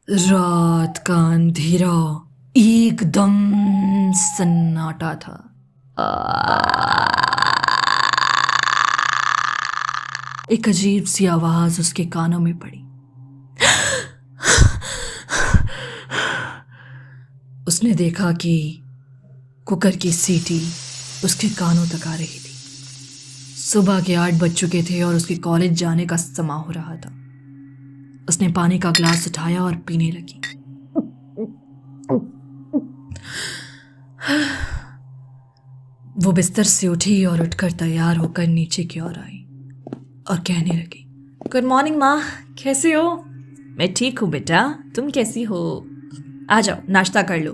रात का अंधेरा एकदम सन्नाटा था। एक अजीब सी आवाज उसके कानों में पड़ी। उसने देखा कि कुकर की सीटी उसके कानों तक आ रही थी। सुबह के 8 बज चुके थे और उसके कॉलेज जाने का समय हो रहा था। उसने पानी का ग्लास उठाया और पीने लगी। वो बिस्तर से उठी और उठकर तैयार होकर नीचे की ओर आई और कहने लगी, गुड मॉर्निंग माँ, कैसे हो? मैं ठीक हूँ बेटा, तुम कैसी हो? आ जाओ नाश्ता कर लो।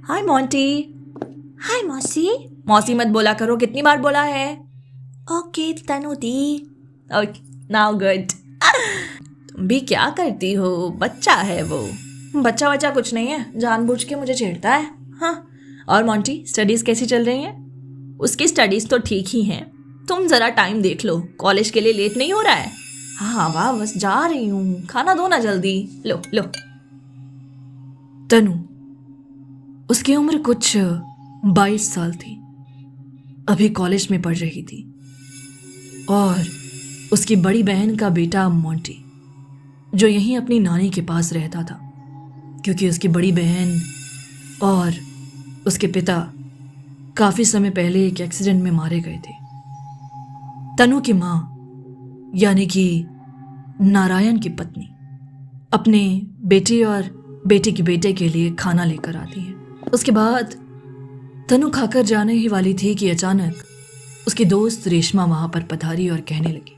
हाय मोंटी। हाय मौसी। मौसी मत बोला करो, कितनी बार बोला है? Okay Tanu di. Now good. तुम भी क्या करती हो? बच्चा है वो। बच्चा कुछ नहीं है, जानबूझ के मुझे छेड़ता है। हाँ, और मोंटी स्टडीज कैसी चल रही हैं? उसकी स्टडीज तो ठीक ही हैं। तुम जरा टाइम देख लो, कॉलेज के लिए लेट नहीं हो रहा है? हाँ वाह, बस जा रही हूँ, खाना दो ना जल्दी। लो लो। तनु, उसकी उम्र कुछ 22 साल थी। अभी कॉलेज में पढ़ रही थी और उसकी बड़ी बहन का बेटा मोंटी, जो यहीं अपनी नानी के पास रहता था, क्योंकि उसकी बड़ी बहन और उसके पिता काफी समय पहले एक एक्सीडेंट में मारे गए थे। तनु की माँ यानी कि नारायण की पत्नी अपने बेटी और बेटी के बेटे के लिए खाना लेकर आती है। उसके बाद तनु खाकर जाने ही वाली थी कि अचानक उसकी दोस्त रेशमा वहां पर पधारी और कहने लगी,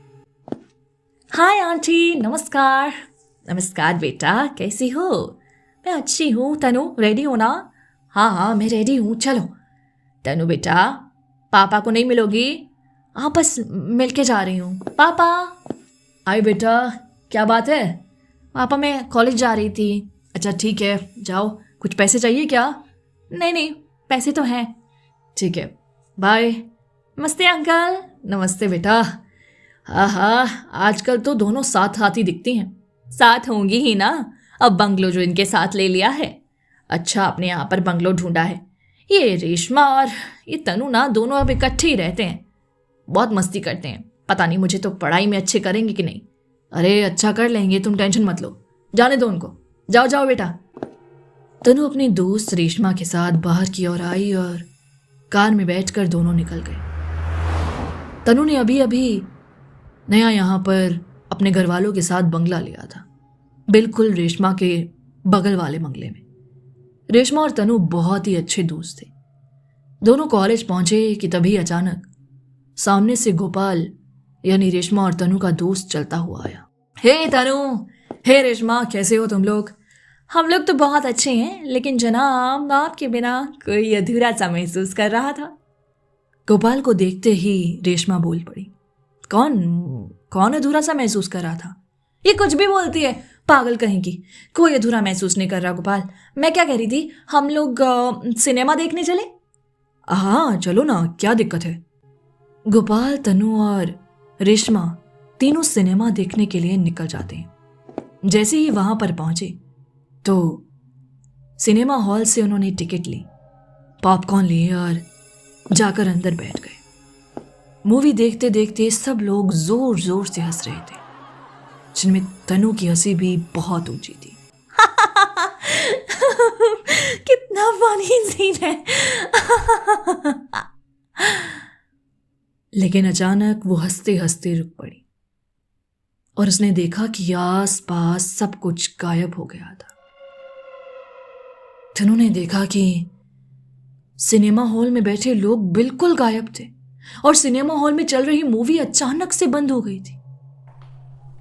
हाय आंटी, नमस्कार। नमस्कार बेटा, कैसी हो? मैं अच्छी हूँ। तनु, रेडी हो ना? हाँ मैं रेडी हूँ, चलो। तनु बेटा, पापा को नहीं मिलोगी? हाँ, बस मिल के जा रही हूँ। पापा। आई बेटा, क्या बात है? पापा, मैं कॉलेज जा रही थी। अच्छा ठीक है, जाओ। कुछ पैसे चाहिए क्या? नहीं, पैसे तो हैं। ठीक है, बाय। नमस्ते अंकल। नमस्ते बेटा। हाँ, आजकल तो दोनों साथ हाथी दिखती हैं। साथ होंगी ही ना, अब बंगलो जो इनके साथ ले लिया है। अच्छा, आपने यहाँ पर बंगलो ढूंढा है। ये रेशमा और ये तनु ना, दोनों अब इकट्ठे ही रहते हैं, बहुत मस्ती करते हैं। पता नहीं मुझे तो पढ़ाई में अच्छे करेंगे कि नहीं। अरे अच्छा कर लेंगे, तुम टेंशन मत लो, जाने दो उनको। जाओ बेटा। तनु अपनी दोस्त रेशमा के साथ बाहर की ओर आई और कार में बैठकर दोनों निकल गए। तनु ने अभी नया यहाँ पर अपने घर वालों के साथ बंगला लिया था, बिल्कुल रेशमा के बगल वाले बंगले में। रेशमा और तनु बहुत ही अच्छे दोस्त थे। दोनों कॉलेज पहुंचे कि तभी अचानक सामने से गोपाल यानी रेशमा और तनु का दोस्त चलता हुआ आया। हे तनु, हे रेशमा, कैसे हो तुम लोग? हम लोग तो बहुत अच्छे हैं, लेकिन जनाब आपके बिना कोई अधूरा सा महसूस कर रहा था। गोपाल को देखते ही रेशमा बोल पड़ी, कौन अधूरा सा महसूस कर रहा था? ये कुछ भी बोलती है, पागल कहीं की। कोई अधूरा महसूस नहीं कर रहा गोपाल। मैं क्या कह रही थी, हम लोग सिनेमा देखने चले? हाँ चलो ना, क्या दिक्कत है? गोपाल, तनु और रेशमा तीनों सिनेमा देखने के लिए निकल जाते हैं। जैसे ही वहां पर पहुंचे तो सिनेमा हॉल से उन्होंने टिकट ली, पॉपकॉर्न लिए और जाकर अंदर बैठ गए। मूवी देखते देखते सब लोग जोर जोर से हंस रहे थे, जिनमें तनु की हंसी भी बहुत ऊंची थी। कितना फनी सीन है। लेकिन अचानक वो हंसते हंसते रुक पड़ी और उसने देखा कि आस पास सब कुछ गायब हो गया था। तनु ने देखा कि सिनेमा हॉल में बैठे लोग बिल्कुल गायब थे और सिनेमा हॉल में चल रही मूवी अचानक से बंद हो गई थी।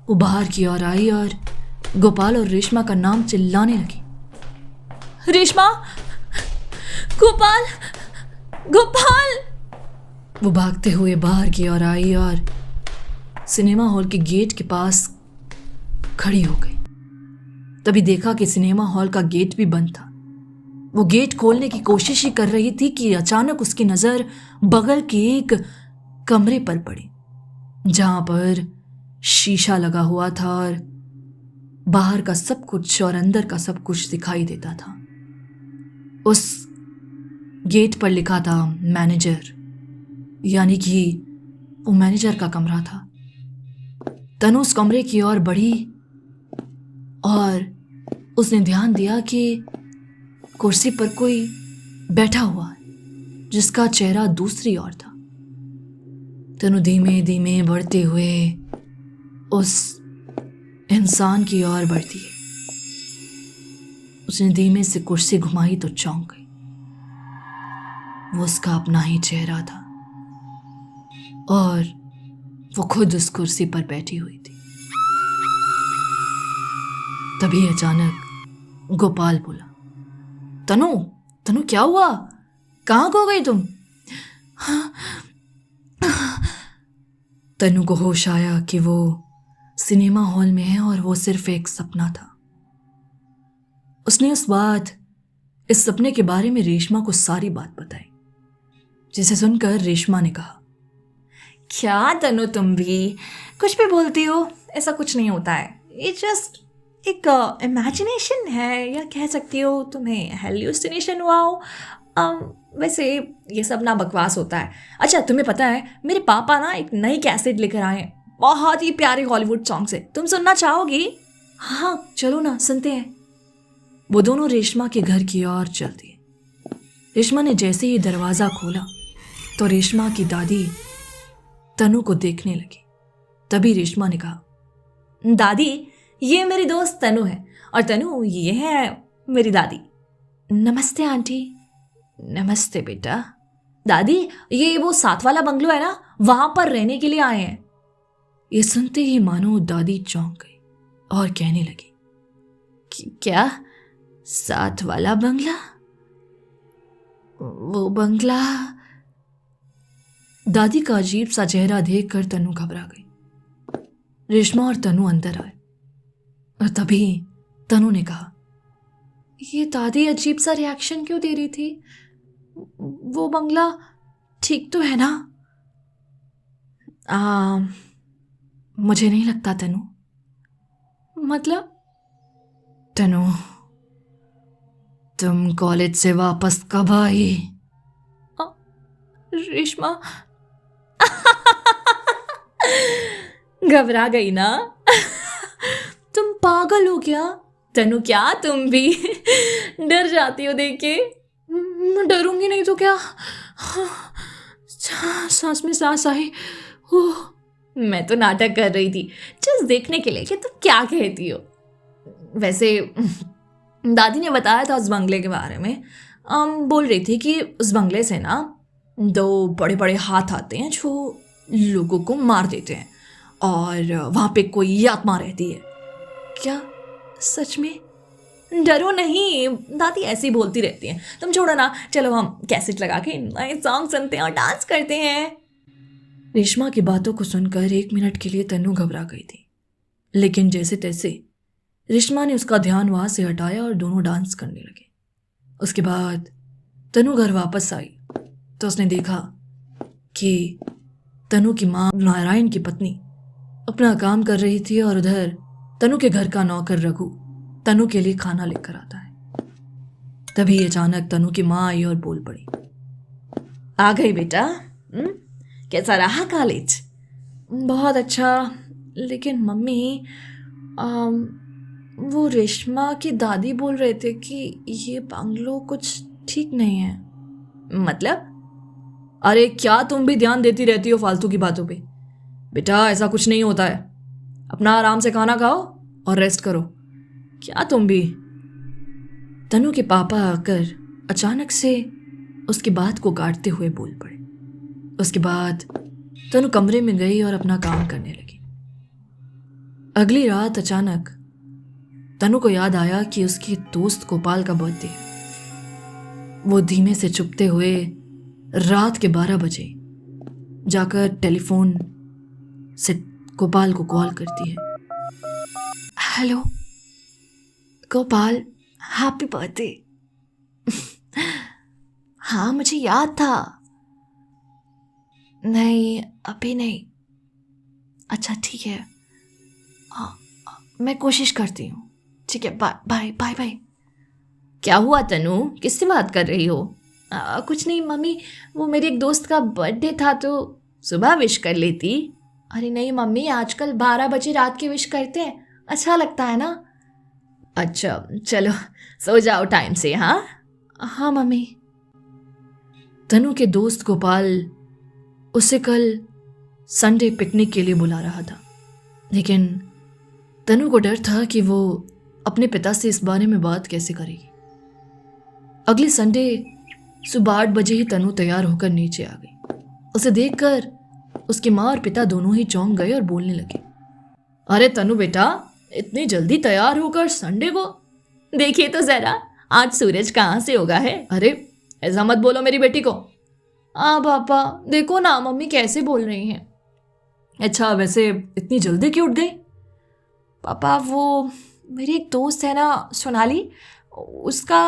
वो बाहर की ओर आई और गोपाल और रेशमा का नाम चिल्लाने लगी, रेशमा, गोपाल, गोपाल। वो भागते हुए बाहर की ओर आई और सिनेमा हॉल के गेट के पास खड़ी हो गई। तभी देखा कि सिनेमा हॉल का गेट भी बंद था। वो गेट खोलने की कोशिश ही कर रही थी कि अचानक उसकी नजर बगल के एक कमरे पर पड़ी, जहां पर शीशा लगा हुआ था और बाहर का सब कुछ और अंदर का सब कुछ दिखाई देता था। उस गेट पर लिखा था मैनेजर, यानी कि वो मैनेजर का कमरा था। तनु उस कमरे की ओर बढ़ी और उसने ध्यान दिया कि कुर्सी पर कोई बैठा हुआ है जिसका चेहरा दूसरी ओर था। तनु धीमे धीमे बढ़ते हुए उस इंसान की ओर बढ़ती है। उसने धीमे से कुर्सी घुमाई तो चौंक गई। वो उसका अपना ही चेहरा था और वो खुद उस कुर्सी पर बैठी हुई थी। तभी अचानक गोपाल बोला, तनु तनु क्या हुआ, कहाँ खो गई तुम? तनु को होश आया कि वो सिनेमा हॉल में है और वो सिर्फ एक सपना था। उसने इस सपने के बारे में रेशमा को सारी बात बताई, जिसे सुनकर रेशमा ने कहा, क्या तनु तुम भी कुछ भी बोलती हो? ऐसा कुछ नहीं होता है, ये जस्ट एक इमेजिनेशन है, या कह सकती हो तुम्हें हेल्यूसिनेशन हुआ हो। वैसे ये सब ना बकवास होता है। अच्छा तुम्हें पता है मेरे पापा ना एक नई कैसेट लेकर आए हैं, बहुत ही प्यारे हॉलीवुड सॉन्ग से, तुम सुनना चाहोगी? हाँ चलो ना, सुनते हैं। वो दोनों रेशमा के घर की ओर चल दिए। रेशमा ने जैसे ही दरवाजा खोला तो रेशमा की दादी तनु को देखने लगी। तभी रेशमा ने कहा, दादी ये मेरी दोस्त तनु है, और तनु ये है मेरी दादी। नमस्ते आंटी। नमस्ते बेटा। दादी ये वो साथ वाला बंगलो है ना, वहां पर रहने के लिए आए हैं। ये सुनते ही मानो दादी चौंक गई और कहने लगी, क्या साथ वाला बंगला? वो बंगला? दादी का अजीब सा चेहरा देखकर तनु घबरा गई। रेशमा और तनु अंदर आए और तभी तनु ने कहा, ये दादी अजीब सा रिएक्शन क्यों दे रही थी? वो बंगला ठीक तो है ना? मुझे नहीं लगता तनु। मतलब? तनु तुम कॉलेज से वापस कब आई? रेशमा घबरा गई ना? तुम पागल हो क्या? तनु क्या तुम भी डर जाती हो देख के? डरूंगी नहीं तो क्या? सांस में सांस आई। मैं तो नाटक कर रही थी जस्ट देखने के लिए कि तुम क्या कहती हो। वैसे दादी ने बताया था उस बंगले के बारे में। बोल रही थी कि उस बंगले से ना 2 बड़े बड़े हाथ आते हैं जो लोगों को मार देते हैं, और वहां पे कोई आत्मा रहती है। क्या सच में? डरो नहीं, दादी ऐसी बोलती रहती हैं। तुम छोड़ो ना, चलो हम कैसेट लगा के नए सॉन्ग सुनते हैं और डांस करते हैं। रेशमा की बातों को सुनकर 1 मिनट के लिए तनु घबरा गई थी, लेकिन जैसे तैसे रेशमा ने उसका ध्यान वहां से हटाया और दोनों डांस करने लगे। उसके बाद तनु घर वापस आई तो उसने देखा कि तनु की माँ नारायण की पत्नी अपना काम कर रही थी और उधर तनु के घर का नौकर रघु तनु के लिए खाना लेकर आता है। तभी अचानक तनु की माँ आई और बोल पड़ी, आ गई बेटा? कैसा रहा कॉलेज? बहुत अच्छा, लेकिन मम्मी वो रेशमा की दादी बोल रहे थे कि ये बंगलो कुछ ठीक नहीं है। मतलब? अरे क्या तुम भी ध्यान देती रहती हो फालतू की बातों पे? बेटा ऐसा कुछ नहीं होता है, अपना आराम से खाना खाओ और रेस्ट करो। क्या तुम भी? तनु के पापा आकर अचानक से उसकी बात को काटते हुए बोल पड़े। उसके बाद तनु कमरे में गई और अपना काम करने लगी। अगली रात अचानक तनु को याद आया कि उसके दोस्त गोपाल का बर्थडे है। वो धीमे से चुपते हुए रात के 12 बजे जाकर टेलीफोन से गोपाल को कॉल करती है। Hello Gopal, happy birthday. हाँ मुझे याद था। नहीं अभी नहीं। अच्छा ठीक है, मैं कोशिश करती हूँ। ठीक है, बाय बाय बाय बाय। क्या हुआ तनु, किससे बात कर रही हो? कुछ नहीं मम्मी, वो मेरे एक दोस्त का बर्थडे था तो सुबह विश कर लेती। अरे नहीं मम्मी, आजकल 12 बजे रात के विश करते हैं, अच्छा लगता है ना। अच्छा चलो सो जाओ टाइम से। हाँ हाँ मम्मी। तनु के दोस्त गोपाल उसे कल संडे पिकनिक के लिए बुला रहा था, लेकिन तनु को डर था कि वो अपने पिता से इस बारे में बात कैसे करेगी। अगले संडे सुबह 8 बजे ही तनु तैयार होकर नीचे आ गई। उसे देखकर उसकी माँ और पिता दोनों ही चौंक गए और बोलने लगे, अरे तनु बेटा, इतनी जल्दी तैयार होकर संडे को? देखिए तो जरा, आज सूरज कहाँ से उगा है। अरे ऐसा मत बोलो मेरी बेटी को। पापा देखो ना मम्मी कैसे बोल रही हैं। अच्छा वैसे इतनी जल्दी क्यों उठ गई? पापा वो मेरी एक दोस्त है ना सोनाली, उसका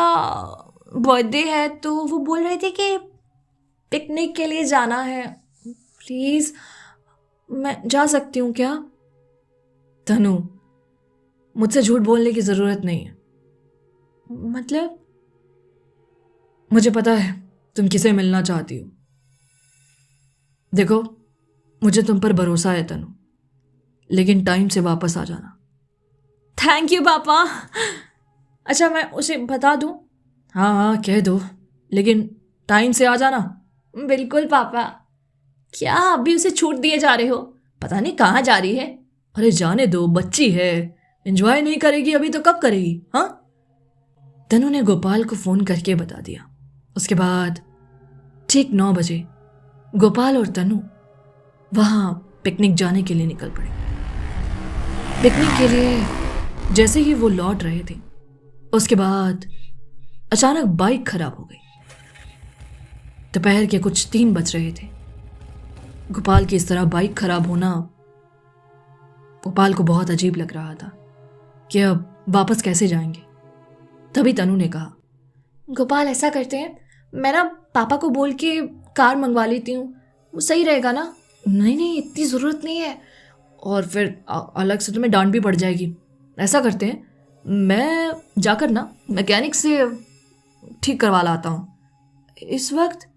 बर्थडे है तो वो बोल रही थी कि पिकनिक के लिए जाना है। प्लीज़ मैं जा सकती हूँ क्या? तनु, मुझसे झूठ बोलने की ज़रूरत नहीं है। मतलब? मुझे पता है तुम किसे मिलना चाहती हो। देखो मुझे तुम पर भरोसा है तनु, लेकिन टाइम से वापस आ जाना। थैंक यू पापा। अच्छा मैं उसे बता दूँ? हाँ हाँ कह दो, लेकिन टाइम से आ जाना। बिल्कुल पापा। क्या अभी उसे छूट दिए जा रहे हो? पता नहीं कहाँ जा रही है। अरे जाने दो, बच्ची है, एंजॉय नहीं करेगी अभी तो कब करेगी? हाँ। तनु ने गोपाल को फोन करके बता दिया। उसके बाद ठीक 9 बजे गोपाल और तनु वहां पिकनिक जाने के लिए निकल पड़े। पिकनिक के लिए जैसे ही वो लौट रहे थे, उसके बाद अचानक बाइक खराब हो गई। दोपहर के कुछ 3 बज रहे थे। गोपाल की इस तरह बाइक खराब होना गोपाल को बहुत अजीब लग रहा था कि अब वापस कैसे जाएंगे। तभी तनु ने कहा, गोपाल ऐसा करते हैं, मैं ना पापा को बोल के कार मंगवा लेती हूँ, वो सही रहेगा ना? नहीं नहीं, इतनी ज़रूरत नहीं है, और फिर अलग से तुम्हें डांट भी पड़ जाएगी। ऐसा करते हैं, मैं जाकर ना मैकेनिक से ठीक करवा लाता हूँ इस वक्त।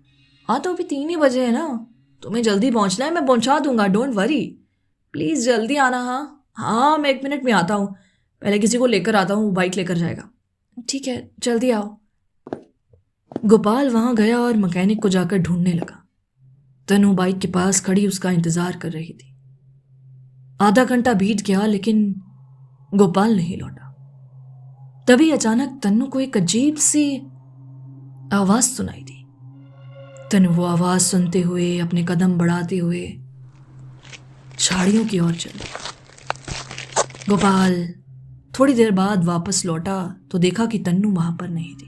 हाँ तो अभी 3 ही बजे है ना, तुम्हें जल्दी पहुँचना है, मैं पहुँचा दूंगा, डोंट वरी। प्लीज़ जल्दी आना। हाँ हाँ मैं 1 मिनट में आता हूँ, पहले किसी को लेकर आता हूँ, बाइक लेकर जाएगा। ठीक है जल्दी आओ। गोपाल वहाँ गया और मैकेनिक को जाकर ढूंढने लगा। तनु बाइक के पास खड़ी उसका इंतज़ार कर रही थी। आधा घंटा बीत गया लेकिन गोपाल नहीं लौटा। तभी अचानक तनु को एक अजीब सी आवाज़ सुनाई दी। तनु वो आवाज़ सुनते हुए अपने कदम बढ़ाते हुए झाड़ियों की ओर चल। गोपाल थोड़ी देर बाद वापस लौटा तो देखा कि तन्नू वहां पर नहीं थी।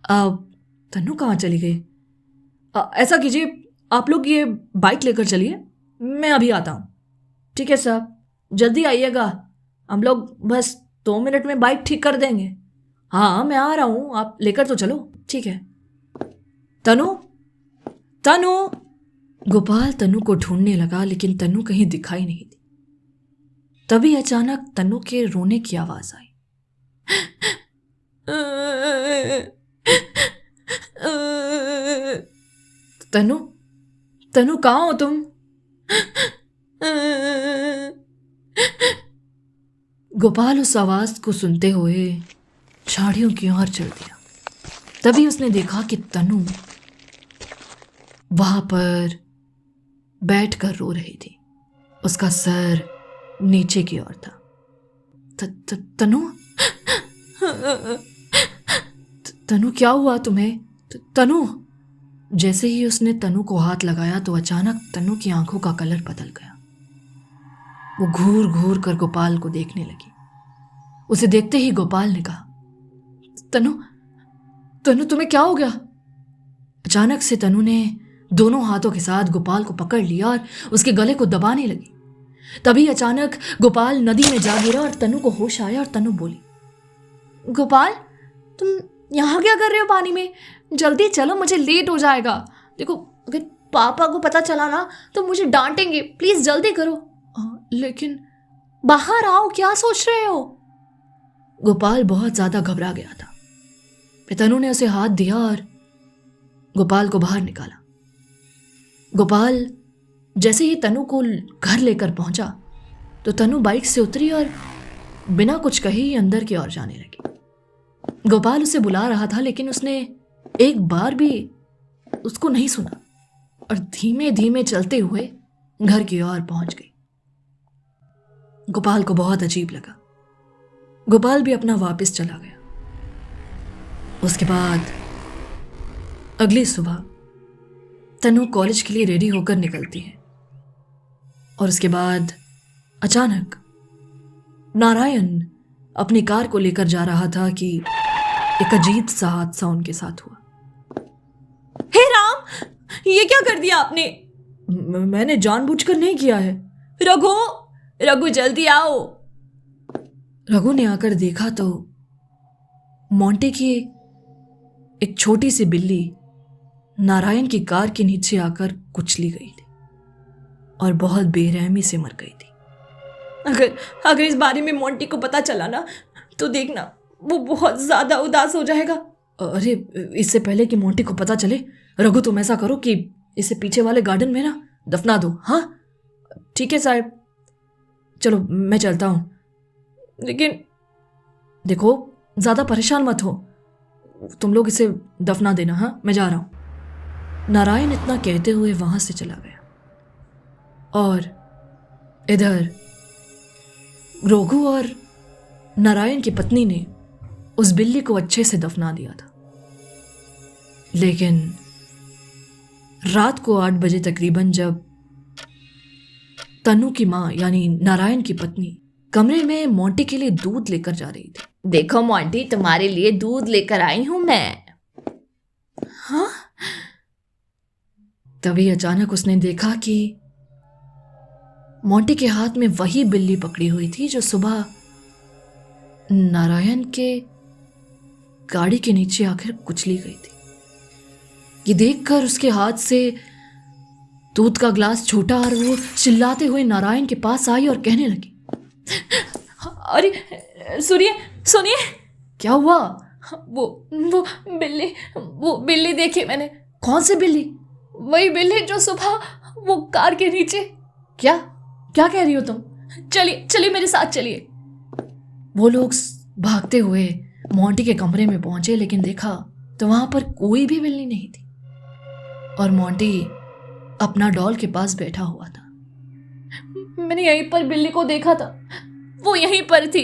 अब तन्नू कहाँ चली गई? ऐसा कीजिए, आप लोग ये बाइक लेकर चलिए, मैं अभी आता हूँ। ठीक है साहब, जल्दी आइएगा, हम लोग बस 2 मिनट में बाइक ठीक कर देंगे। हाँ मैं आ रहा हूँ, आप लेकर तो चलो। ठीक है। तनु, तनु। गोपाल तनु को ढूंढने लगा लेकिन तनु कहीं दिखाई नहीं दी। तभी अचानक तनु के रोने की आवाज आई। तनु, तनु कहाँ हो तुम? गोपाल उस आवाज को सुनते हुए झाड़ियों की ओर चल दिया। तभी उसने देखा कि तनु वहां पर बैठकर रो रही थी। उसका सर नीचे की ओर था। तनु, तनु क्या हुआ तुम्हें? तनु। जैसे ही उसने तनु को हाथ लगाया तो अचानक तनु की आंखों का कलर बदल गया। वो घूर घूर कर गोपाल को देखने लगी। उसे देखते ही गोपाल ने कहा, तनु, तनु तुम्हें क्या हो गया? अचानक से तनु ने दोनों हाथों के साथ गोपाल को पकड़ लिया और उसके गले को दबाने लगी। तभी अचानक गोपाल नदी में जा गिरा और तनु को होश आया और तनु बोली, गोपाल तुम यहाँ क्या कर रहे हो पानी में? जल्दी चलो, मुझे लेट हो जाएगा। देखो अगर पापा को पता चला ना तो मुझे डांटेंगे, प्लीज जल्दी करो। लेकिन बाहर आओ, क्या सोच रहे हो? गोपाल बहुत ज्यादा घबरा गया था। फिर तनु ने उसे हाथ दिया और गोपाल को बाहर निकाला। गोपाल जैसे ही तनु को घर लेकर पहुंचा तो तनु बाइक से उतरी और बिना कुछ कहे ही अंदर की ओर जाने लगी। गोपाल उसे बुला रहा था लेकिन उसने एक बार भी उसको नहीं सुना और धीमे धीमे चलते हुए घर की ओर पहुंच गई। गोपाल को बहुत अजीब लगा। गोपाल भी अपना वापस चला गया। उसके बाद अगली सुबह तनु कॉलेज के लिए रेडी होकर निकलती है और उसके बाद अचानक नारायण अपनी कार को लेकर जा रहा था कि एक अजीब सा हादसा उनके साथ हुआ। हे राम, ये क्या कर दिया आपने? मैंने जानबूझकर नहीं किया है। रघु, रघु जल्दी आओ। रघु ने आकर देखा तो मोंटे की एक छोटी सी बिल्ली नारायण की कार के नीचे आकर कुचली गई थी और बहुत बेरहमी से मर गई थी। अगर इस बारे में मोंटी को पता चला ना तो देखना, वो बहुत ज्यादा उदास हो जाएगा। अरे इससे पहले कि मोंटी को पता चले, रघु तुम ऐसा करो कि इसे पीछे वाले गार्डन में ना दफना दो। हाँ ठीक है साहब, चलो मैं चलता हूं। लेकिन देखो ज्यादा परेशान मत हो, तुम लोग इसे दफना देना। हाँ मैं जा रहा हूं। नारायण इतना कहते हुए वहां से चला गया और इधर रघु और नारायण की पत्नी ने उस बिल्ली को अच्छे से दफना दिया था। लेकिन रात को 8 बजे तकरीबन जब तनु की माँ यानी नारायण की पत्नी कमरे में मोंटी के लिए दूध लेकर जा रही थी। देखो मोंटी, तुम्हारे लिए दूध लेकर आई हूं मैं। हाँ? तभी अचानक उसने देखा कि मोंटी के हाथ में वही बिल्ली पकड़ी हुई थी जो सुबह नारायण के गाड़ी के नीचे आकर कुचली गई थी। ये देखकर उसके हाथ से दूध का ग्लास छूटा और वो चिल्लाते हुए नारायण के पास आई और कहने लगी, अरे सुनिए। क्या हुआ? वो बिल्ली देखी मैंने। कौन सी बिल्ली? वही बिल्ली जो सुबह वो कार के नीचे। क्या कह रही हो तुम? चलिए मेरे साथ चलिए। वो लोग भागते हुए मोंटी के कमरे में पहुंचे लेकिन देखा तो वहां पर कोई भी बिल्ली नहीं थी और मोंटी अपना डॉल के पास बैठा हुआ था। मैंने यहीं पर बिल्ली को देखा था, वो यहीं पर थी।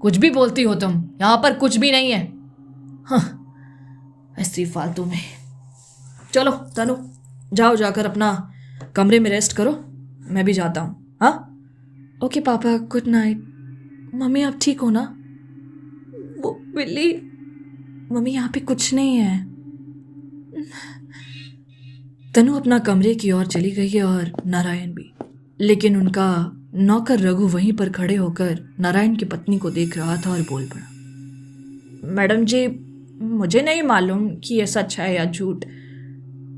कुछ भी बोलती हो तुम, यहां पर कुछ भी नहीं है। हाँ, ऐसी फालतू में। चलो तनु, जाओ जाकर अपना कमरे में रेस्ट करो, मैं भी जाता हूँ। हाँ ओके पापा, गुड नाइट। मम्मी आप ठीक हो ना? वो बिल्ली। मम्मी यहाँ पे कुछ नहीं है। तनु अपना कमरे की ओर चली गई और नारायण भी, लेकिन उनका नौकर रघु वहीं पर खड़े होकर नारायण की पत्नी को देख रहा था और बोल पड़ा, मैडम जी, मुझे नहीं मालूम कि ये सच है या झूठ,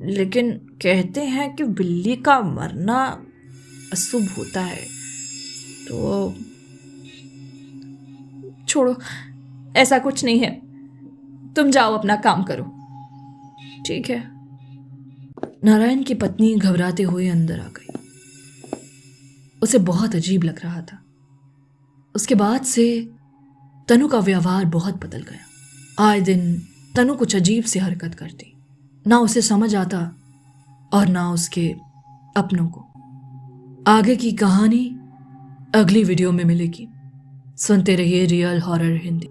लेकिन कहते हैं कि बिल्ली का मरना अशुभ होता है, तो छोड़ो, ऐसा कुछ नहीं है। तुम जाओ अपना काम करो। ठीक है। नारायण की पत्नी घबराते हुए अंदर आ गई। उसे बहुत अजीब लग रहा था। उसके बाद से तनु का व्यवहार बहुत बदल गया। आए दिन तनु कुछ अजीब सी हरकत करती, ना उसे समझ आता और ना उसके अपनों को। आगे की कहानी अगली वीडियो में मिलेगी। सुनते रहिए रियल हॉरर हिंदी।